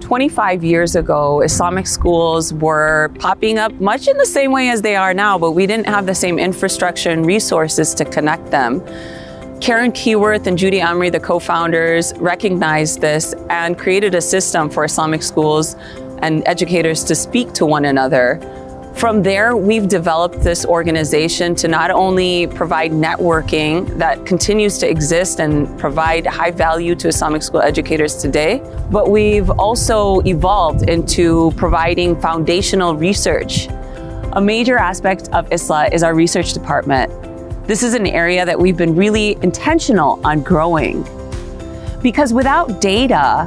25 years ago, Islamic schools were popping up much in the same way as they are now, but we didn't have the same infrastructure and resources to connect them. Karen Keyworth and Judy Amri, the co-founders, recognized this and created a system for Islamic schools and educators to speak to one another. From there, we've developed this organization to not only provide networking that continues to exist and provide high value to Islamic school educators today, but we've also evolved into providing foundational research. A major aspect of ISLA is our research department. This is an area that we've been really intentional on growing. Because without data,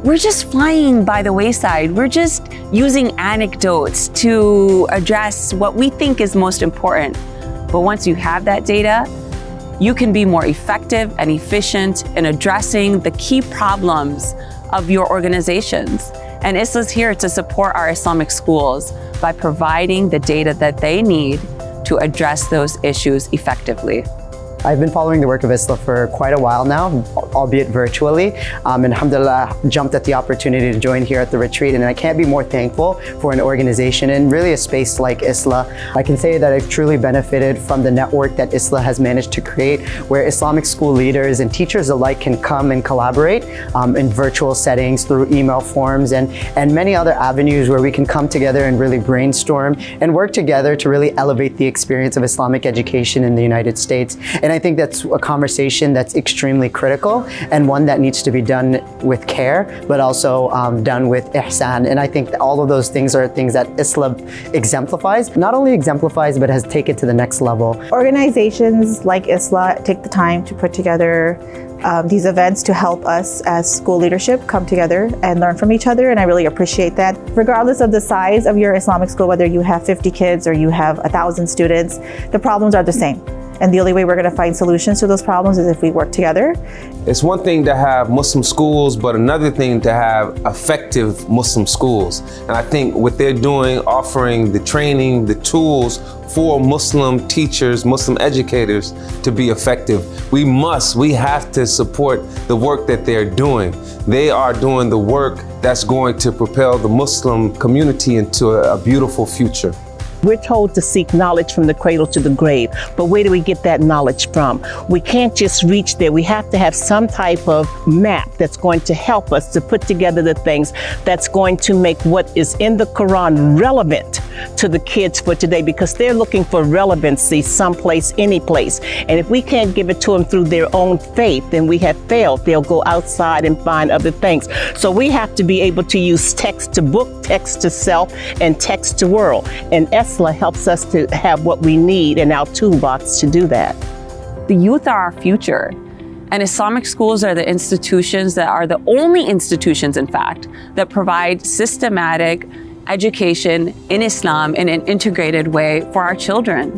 we're just flying by the wayside. We're just using anecdotes to address what we think is most important. But once you have that data, you can be more effective and efficient in addressing the key problems of your organizations. And ISLA is here to support our Islamic schools by providing the data that they need to address those issues effectively. I've been following the work of ISLA for quite a while now, albeit virtually. And alhamdulillah, jumped at the opportunity to join here at the retreat, and I can't be more thankful for an organization and really a space like ISLA. I can say that I've truly benefited from the network that ISLA has managed to create, where Islamic school leaders and teachers alike can come and collaborate in virtual settings through email forms and many other avenues where we can come together and really brainstorm and work together to really elevate the experience of Islamic education in the United States. And I think that's a conversation that's extremely critical and one that needs to be done with care, but also done with ihsan. And I think that all of those things are things that ISLA exemplifies, not only exemplifies, but has taken to the next level. Organizations like ISLA take the time to put together these events to help us as school leadership come together and learn from each other, and I really appreciate that. Regardless of the size of your Islamic school, whether you have 50 kids or you have 1,000 students, the problems are the same. And the only way we're going to find solutions to those problems is if we work together. It's one thing to have Muslim schools, but another thing to have effective Muslim schools. And I think what they're doing, offering the training, the tools for Muslim teachers, Muslim educators to be effective. We have to support the work that they're doing. They are doing the work that's going to propel the Muslim community into a beautiful future. We're told to seek knowledge from the cradle to the grave, but where do we get that knowledge from? We can't just reach there. We have to have some type of map that's going to help us to put together the things that's going to make what is in the Quran relevant to the kids for today, because they're looking for relevancy someplace, any place. And if we can't give it to them through their own faith, then we have failed. They'll go outside and find other things. So we have to be able to use text to book, text to self, and text to world. And ISLA helps us to have what we need in our toolbox to do that. The youth are our future, and Islamic schools are the institutions that are the only institutions, in fact, that provide systematic education in Islam in an integrated way for our children.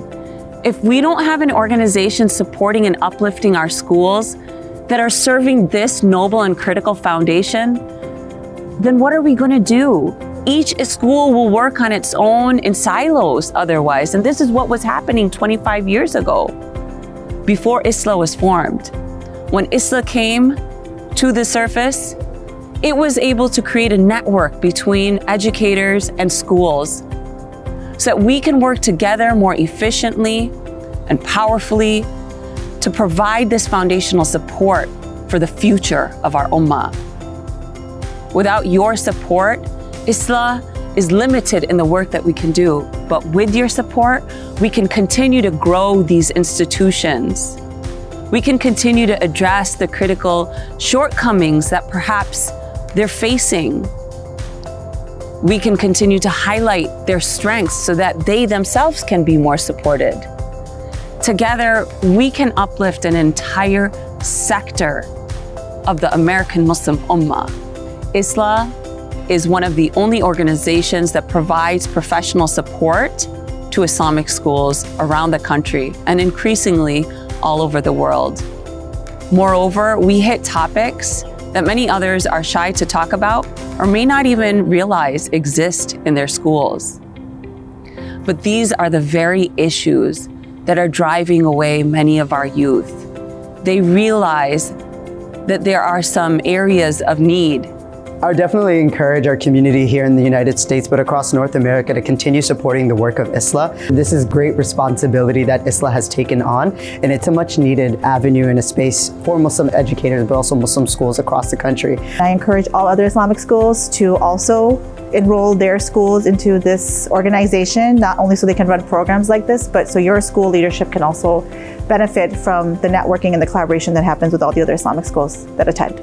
If we don't have an organization supporting and uplifting our schools that are serving this noble and critical foundation, then what are we going to do? Each school will work on its own in silos otherwise, and this is what was happening 25 years ago, before ISLA was formed. When ISLA came to the surface, it was able to create a network between educators and schools so that we can work together more efficiently and powerfully to provide this foundational support for the future of our ummah. Without your support, ISLA is limited in the work that we can do, but with your support, we can continue to grow these institutions. We can continue to address the critical shortcomings that perhaps they're facing. We can continue to highlight their strengths so that they themselves can be more supported. Together, we can uplift an entire sector of the American Muslim Ummah. ISLA is one of the only organizations that provides professional support to Islamic schools around the country and increasingly all over the world. Moreover, we hit topics that many others are shy to talk about or may not even realize exist in their schools. But these are the very issues that are driving away many of our youth. They realize that there are some areas of need I would definitely encourage our community here in the United States, but across North America, to continue supporting the work of ISLA. This is great responsibility that ISLA has taken on, and it's a much needed avenue and a space for Muslim educators, but also Muslim schools across the country. I encourage all other Islamic schools to also enroll their schools into this organization, not only so they can run programs like this, but so your school leadership can also benefit from the networking and the collaboration that happens with all the other Islamic schools that attend.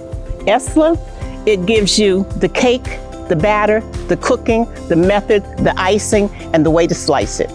ISLA, it gives you the cake, the batter, the cooking, the method, the icing, and the way to slice it.